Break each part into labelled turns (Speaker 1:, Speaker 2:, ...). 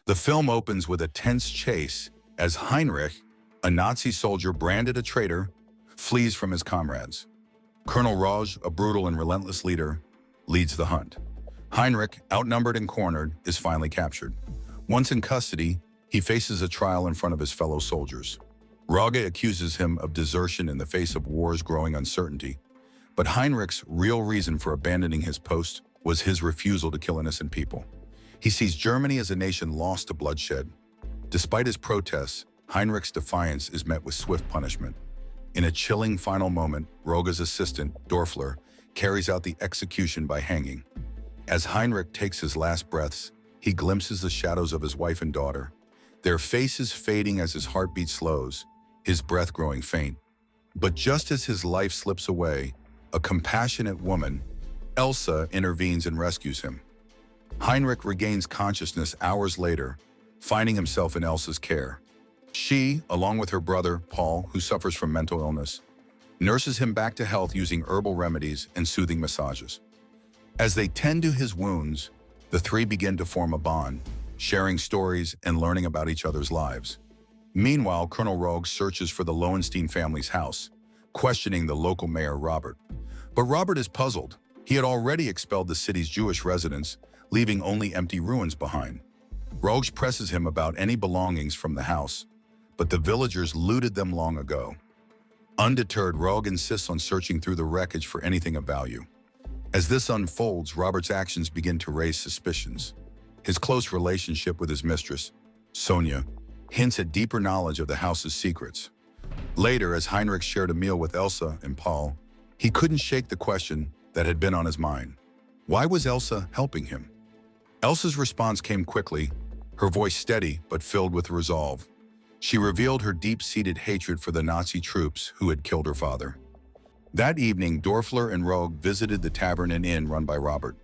Speaker 1: The film opens with a tense chase as Heinrich, a Nazi soldier branded a traitor, flees from his comrades. Colonel Rauch, a brutal and relentless leader, leads the hunt. Heinrich, outnumbered and cornered, is finally captured. Once in custody, he faces a trial in front of his fellow soldiers. Rauch accuses him of desertion in the face of war's growing uncertainty. But Heinrich's real reason for abandoning his post was his refusal to kill innocent people. He sees Germany as a nation lost to bloodshed. Despite his protests, Heinrich's defiance is met with swift punishment. In a chilling final moment, Rauch's assistant, Dorfler, carries out the execution by hanging. As Heinrich takes his last breaths, he glimpses the shadows of his wife and daughter, their faces fading as his heartbeat slows, his breath growing faint. But just as his life slips away, a compassionate woman, Elsa, intervenes and rescues him. Heinrich regains consciousness hours later, finding himself in Elsa's care. She, along with her brother, Paul, who suffers from mental illness, nurses him back to health using herbal remedies and soothing massages. As they tend to his wounds, the three begin to form a bond, sharing stories and learning about each other's lives. Meanwhile, Colonel Rauch searches for the Lowenstein family's house, questioning the local mayor, Robert. But Robert is puzzled. He had already expelled the city's Jewish residents, leaving only empty ruins behind. Rauch presses him about any belongings from the house, but the villagers looted them long ago. Undeterred, Rauch insists on searching through the wreckage for anything of value. As this unfolds, Robert's actions begin to raise suspicions. His close relationship with his mistress, Sonia, hints at deeper knowledge of the house's secrets. Later, as Heinrich shared a meal with Elsa and Paul, he couldn't shake the question that had been on his mind. Why was Elsa helping him? Elsa's response came quickly, her voice steady but filled with resolve. She revealed her deep-seated hatred for the Nazi troops who had killed her father. That evening, Dorfler and Rauch visited the tavern and inn run by Robert.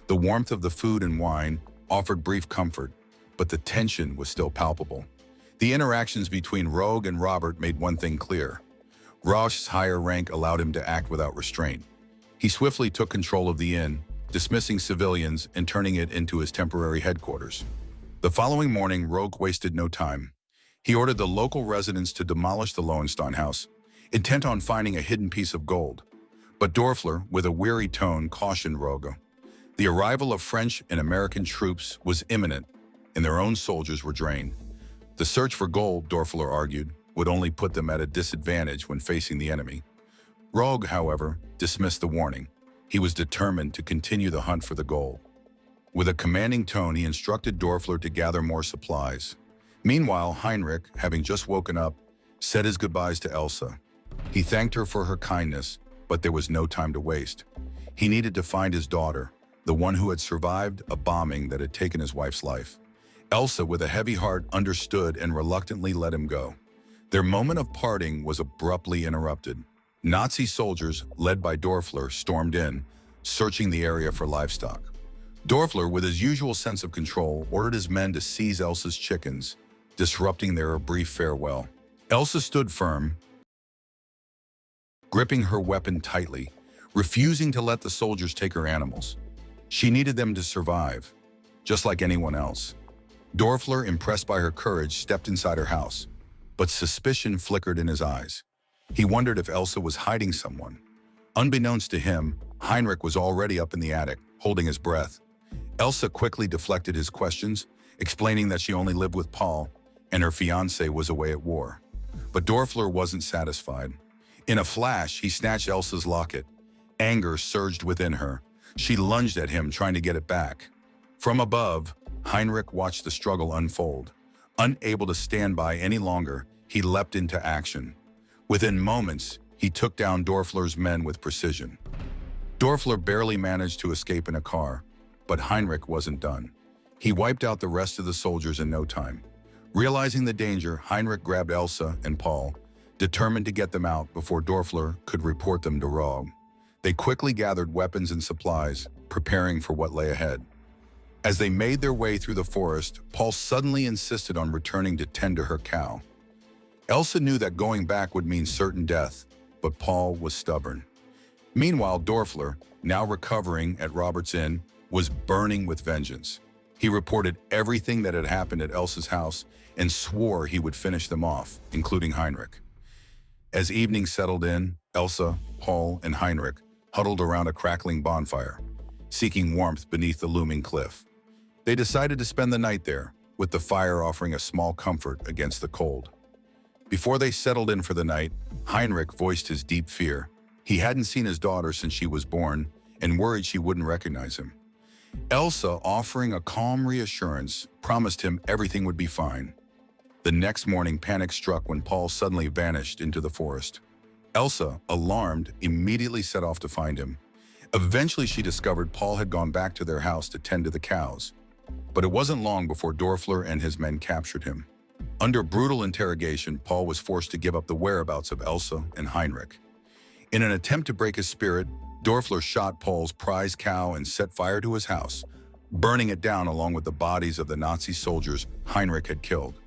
Speaker 1: The warmth of the food and wine offered brief comfort, but the tension was still palpable. The interactions between Rauch and Robert made one thing clear. Rauch's higher rank allowed him to act without restraint. He swiftly took control of the inn, dismissing civilians and turning it into his temporary headquarters. The following morning, Rauch wasted no time. He ordered the local residents to demolish the Lowenstein house, intent on finding a hidden piece of gold. But Dorfler, with a weary tone, cautioned Rauch. The arrival of French and American troops was imminent, and their own soldiers were drained. The search for gold, Dorfler argued, would only put them at a disadvantage when facing the enemy. Rauch, however, dismissed the warning. He was determined to continue the hunt for the gold. With a commanding tone, he instructed Dorfler to gather more supplies. Meanwhile, Heinrich, having just woken up, said his goodbyes to Elsa. He thanked her for her kindness, but there was no time to waste. He needed to find his daughter, the one who had survived a bombing that had taken his wife's life. Elsa, with a heavy heart, understood and reluctantly let him go. Their moment of parting was abruptly interrupted. Nazi soldiers, led by Dorfler, stormed in, searching the area for livestock. Dorfler, with his usual sense of control, ordered his men to seize Elsa's chickens, disrupting their brief farewell. Elsa stood firm, gripping her weapon tightly, refusing to let the soldiers take her animals. She needed them to survive, just like anyone else. Dorfler, impressed by her courage, stepped inside her house, but suspicion flickered in his eyes. He wondered if Elsa was hiding someone. Unbeknownst to him, Heinrich was already up in the attic, holding his breath. Elsa quickly deflected his questions, explaining that she only lived with Paul and her fiancé was away at war. But Dorfler wasn't satisfied. In a flash, he snatched Elsa's locket. Anger surged within her. She lunged at him, trying to get it back. From above, Heinrich watched the struggle unfold. Unable to stand by any longer, he leapt into action. Within moments, he took down Dorfler's men with precision. Dorfler barely managed to escape in a car, but Heinrich wasn't done. He wiped out the rest of the soldiers in no time. Realizing the danger, Heinrich grabbed Elsa and Paul, determined to get them out before Dorfler could report them to Rauch. They quickly gathered weapons and supplies, preparing for what lay ahead. As they made their way through the forest, Paul suddenly insisted on returning to tend to her cow. Elsa knew that going back would mean certain death, but Paul was stubborn. Meanwhile, Dorfler, now recovering at Robert's Inn, was burning with vengeance. He reported everything that had happened at Elsa's house and swore he would finish them off, including Heinrich. As evening settled in, Elsa, Paul, and Heinrich huddled around a crackling bonfire, seeking warmth beneath the looming cliff. They decided to spend the night there, with the fire offering a small comfort against the cold. Before they settled in for the night, Heinrich voiced his deep fear. He hadn't seen his daughter since she was born and worried she wouldn't recognize him. Elsa, offering a calm reassurance, promised him everything would be fine. The next morning, panic struck when Paul suddenly vanished into the forest. Elsa, alarmed, immediately set off to find him. Eventually, she discovered Paul had gone back to their house to tend to the cows. But it wasn't long before Dorfler and his men captured him. Under brutal interrogation, Paul was forced to give up the whereabouts of Elsa and Heinrich. In an attempt to break his spirit, Dorfler shot Paul's prize cow and set fire to his house, burning it down along with the bodies of the Nazi soldiers Heinrich had killed.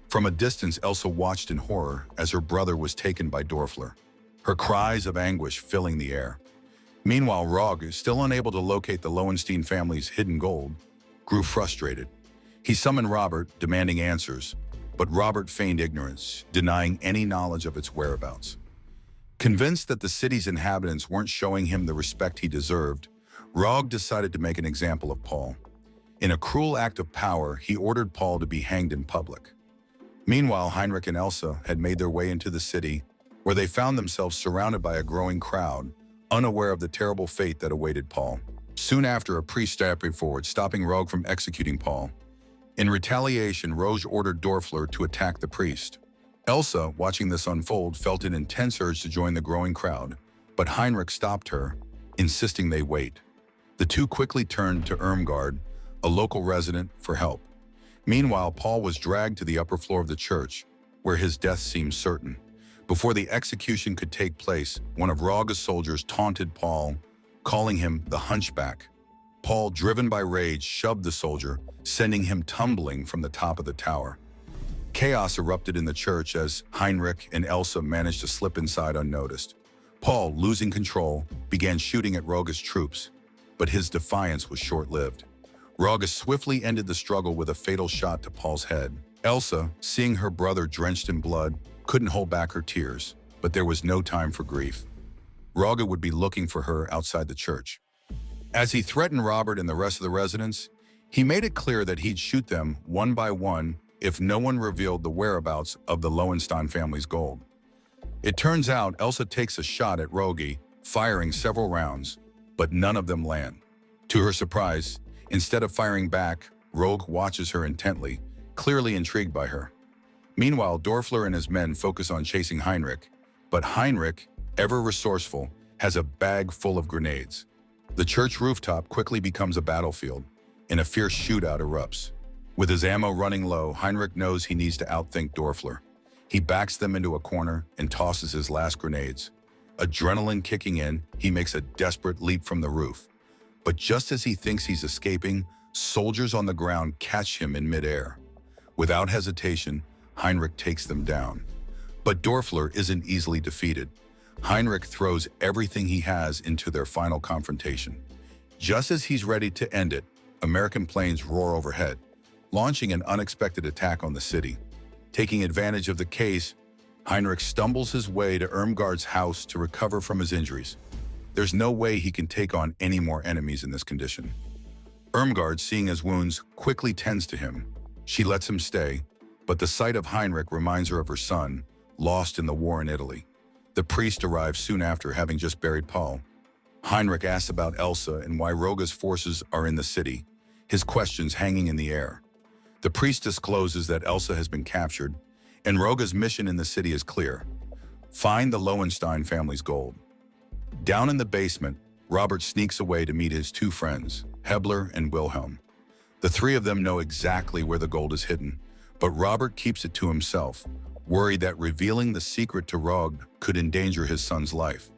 Speaker 1: From a distance, Elsa watched in horror as her brother was taken by Dorfler, her cries of anguish filling the air. Meanwhile, Rog, still unable to locate the Lowenstein family's hidden gold, grew frustrated. He summoned Robert, demanding answers, but Robert feigned ignorance, denying any knowledge of its whereabouts. Convinced that the city's inhabitants weren't showing him the respect he deserved, Rog decided to make an example of Paul. In a cruel act of power, he ordered Paul to be hanged in public. Meanwhile, Heinrich and Elsa had made their way into the city, where they found themselves surrounded by a growing crowd, unaware of the terrible fate that awaited Paul. Soon after, a priest stepped forward, stopping Rog from executing Paul. In retaliation, Rog ordered Dorfler to attack the priest. Elsa, watching this unfold, felt an intense urge to join the growing crowd, but Heinrich stopped her, insisting they wait. The two quickly turned to Irmgard, a local resident, for help. Meanwhile, Paul was dragged to the upper floor of the church, where his death seemed certain. Before the execution could take place, one of Rog's soldiers taunted Paul, calling him the Hunchback. Paul, driven by rage, shoved the soldier, sending him tumbling from the top of the tower. Chaos erupted in the church as Heinrich and Elsa managed to slip inside unnoticed. Paul, losing control, began shooting at Roga's troops, but his defiance was short-lived. Roga swiftly ended the struggle with a fatal shot to Paul's head. Elsa, seeing her brother drenched in blood, couldn't hold back her tears, but there was no time for grief. Roga would be looking for her outside the church. As he threatened Robert and the rest of the residents, he made it clear that he'd shoot them one by one if no one revealed the whereabouts of the Lowenstein family's gold. It turns out Elsa takes a shot at Rogi, firing several rounds, but none of them land. To her surprise, instead of firing back, Rogue watches her intently, clearly intrigued by her. Meanwhile, Dorfler and his men focus on chasing Heinrich, but Heinrich, ever resourceful, has a bag full of grenades. The church rooftop quickly becomes a battlefield, and a fierce shootout erupts. With his ammo running low, Heinrich knows he needs to outthink Dorfler. He backs them into a corner and tosses his last grenades. Adrenaline kicking in, he makes a desperate leap from the roof. But just as he thinks he's escaping, soldiers on the ground catch him in midair. Without hesitation, Heinrich takes them down. But Dorfler isn't easily defeated. Heinrich throws everything he has into their final confrontation. Just as he's ready to end it, American planes roar overhead, launching an unexpected attack on the city. Taking advantage of the case, Heinrich stumbles his way to Irmgard's house to recover from his injuries. There's no way he can take on any more enemies in this condition. Irmgard, seeing his wounds, quickly tends to him. She lets him stay, but the sight of Heinrich reminds her of her son, lost in the war in Italy. The priest arrives soon after, having just buried Paul. Heinrich asks about Elsa and why Roga's forces are in the city, his questions hanging in the air. The priest discloses that Elsa has been captured, and Roga's mission in the city is clear: find the Lowenstein family's gold. Down in the basement, Robert sneaks away to meet his two friends, Hebler and Wilhelm. The three of them know exactly where the gold is hidden, but Robert keeps it to himself, worried that revealing the secret to Rog could endanger his son's life.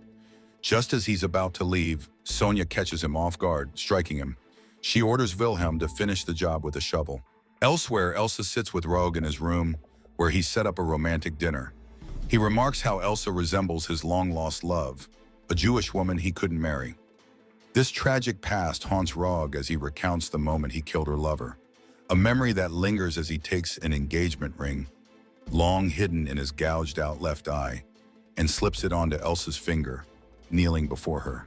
Speaker 1: Just as he's about to leave, Sonia catches him off guard, striking him. She orders Wilhelm to finish the job with a shovel. Elsewhere, Elsa sits with Rog in his room, where he set up a romantic dinner. He remarks how Elsa resembles his long-lost love, a Jewish woman he couldn't marry. This tragic past haunts Rog as he recounts the moment he killed her lover. a memory that lingers as he takes an engagement ring, long hidden in his gouged-out left eye, and slips it onto Elsa's finger, kneeling before her.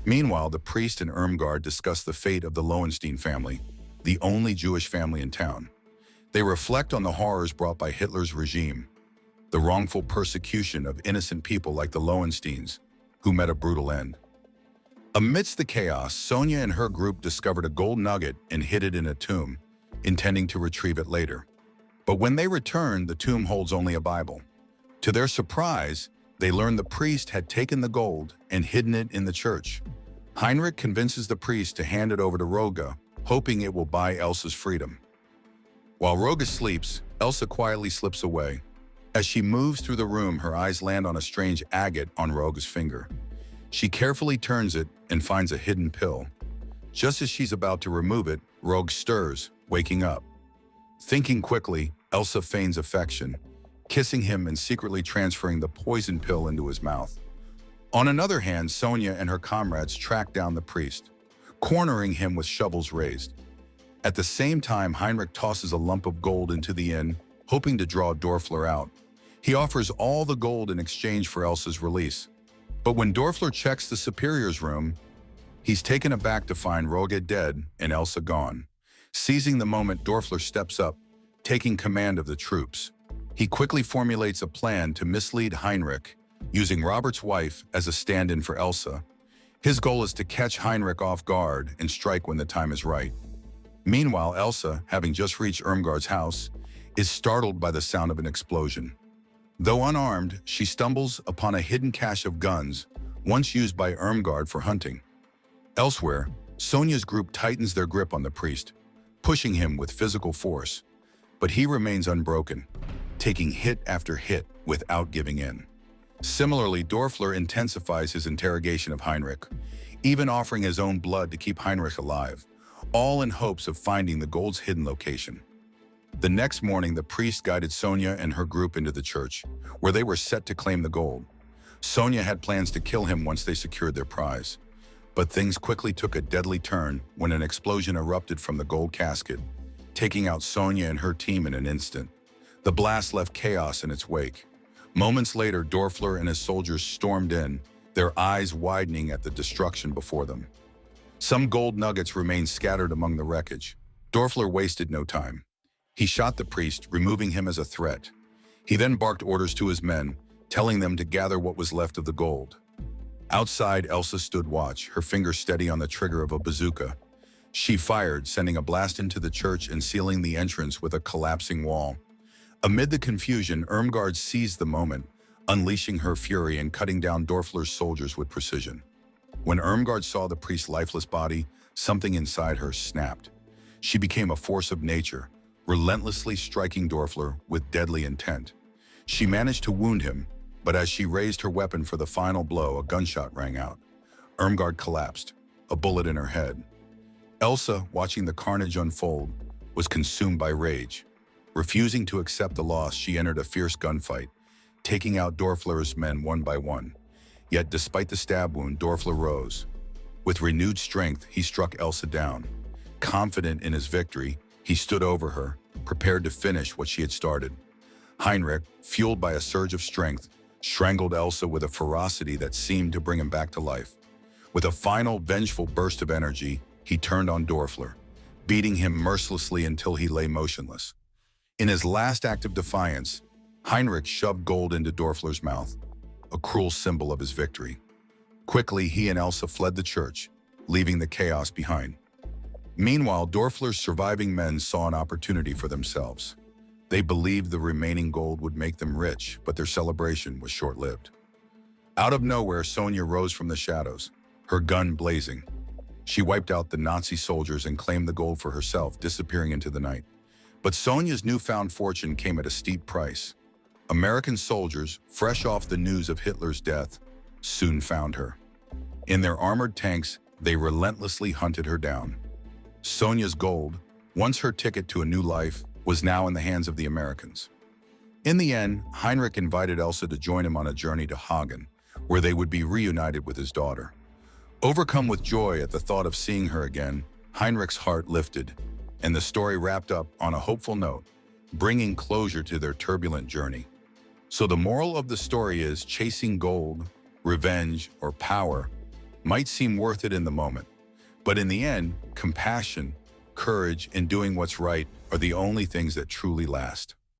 Speaker 1: Meanwhile, the priest and Irmgard discuss the fate of the Lowenstein family, the only Jewish family in town. They reflect on the horrors brought by Hitler's regime, the wrongful persecution of innocent people like the Lowensteins, who met a brutal end. Amidst the chaos, Sonia and her group discovered a gold nugget and hid it in a tomb, intending to retrieve it later. But when they returned, the tomb holds only a Bible. To their surprise, they learned the priest had taken the gold and hidden it in the church. Heinrich convinces the priest to hand it over to Roga, hoping it will buy Elsa's freedom. While Roga sleeps, Elsa quietly slips away. As she moves through the room, her eyes land on a strange agate on Roga's finger. She carefully turns it and finds a hidden pill. Just as she's about to remove it, Rogue stirs, waking up. Thinking quickly, Elsa feigns affection, kissing him and secretly transferring the poison pill into his mouth. On another hand, Sonia and her comrades track down the priest, cornering him with shovels raised. At the same time, Heinrich tosses a lump of gold into the inn, hoping to draw Dorfler out. He offers all the gold in exchange for Elsa's release. But when Dorfler checks the superior's room, he's taken aback to find Roga dead and Elsa gone. Seizing the moment, Dorfler steps up, taking command of the troops. He quickly formulates a plan to mislead Heinrich, using Robert's wife as a stand-in for Elsa. His goal is to catch Heinrich off guard and strike when the time is right. Meanwhile, Elsa, having just reached Irmgard's house, is startled by the sound of an explosion. Though unarmed, she stumbles upon a hidden cache of guns, once used by Irmgard for hunting. Elsewhere, Sonia's group tightens their grip on the priest, pushing him with physical force. But he remains unbroken, taking hit after hit without giving in. Similarly, Dorfler intensifies his interrogation of Heinrich, even offering his own blood to keep Heinrich alive, all in hopes of finding the gold's hidden location. The next morning, the priest guided Sonia and her group into the church, where they were set to claim the gold. Sonia had plans to kill him once they secured their prize. But things quickly took a deadly turn when an explosion erupted from the gold casket, taking out Sonia and her team in an instant. The blast left chaos in its wake. Moments later, Dorfler and his soldiers stormed in, their eyes widening at the destruction before them. Some gold nuggets remained scattered among the wreckage. Dorfler wasted no time. He shot the priest, removing him as a threat. He then barked orders to his men, telling them to gather what was left of the gold. Outside, Elsa stood watch, her finger steady on the trigger of a bazooka. She fired, sending a blast into the church and sealing the entrance with a collapsing wall. Amid the confusion, Irmgard seized the moment, unleashing her fury and cutting down Dorfler's soldiers with precision. When Irmgard saw the priest's lifeless body, something inside her snapped. She became a force of nature, relentlessly striking Dorfler with deadly intent. She managed to wound him, but as she raised her weapon for the final blow, a gunshot rang out. Irmgard collapsed, a bullet in her head. Elsa, watching the carnage unfold, was consumed by rage. Refusing to accept the loss, she entered a fierce gunfight, taking out Dorfler's men one by one. Yet despite the stab wound, Dorfler rose. With renewed strength, he struck Elsa down. Confident in his victory, he stood over her, prepared to finish what she had started. Heinrich, fueled by a surge of strength, strangled Elsa with a ferocity that seemed to bring him back to life. With a final, vengeful burst of energy, he turned on Dorfler, beating him mercilessly until he lay motionless. In his last act of defiance, Heinrich shoved gold into Dorfler's mouth, a cruel symbol of his victory. Quickly, he and Elsa fled the church, leaving the chaos behind. Meanwhile, Dorfler's surviving men saw an opportunity for themselves. They believed the remaining gold would make them rich, but their celebration was short-lived. Out of nowhere, Sonia rose from the shadows, her gun blazing. She wiped out the Nazi soldiers and claimed the gold for herself, disappearing into the night. But Sonia's newfound fortune came at a steep price. American soldiers, fresh off the news of Hitler's death, soon found her. In their armored tanks, they relentlessly hunted her down. Sonia's gold, once her ticket to a new life, was now in the hands of the Americans. In the end, Heinrich invited Elsa to join him on a journey to Hagen, where they would be reunited with his daughter. Overcome with joy at the thought of seeing her again, Heinrich's heart lifted, and the story wrapped up on a hopeful note, bringing closure to their turbulent journey. So the moral of the story is chasing gold, revenge, or power might seem worth it in the moment, but in the end, compassion, courage, and doing what's right are the only things that truly last.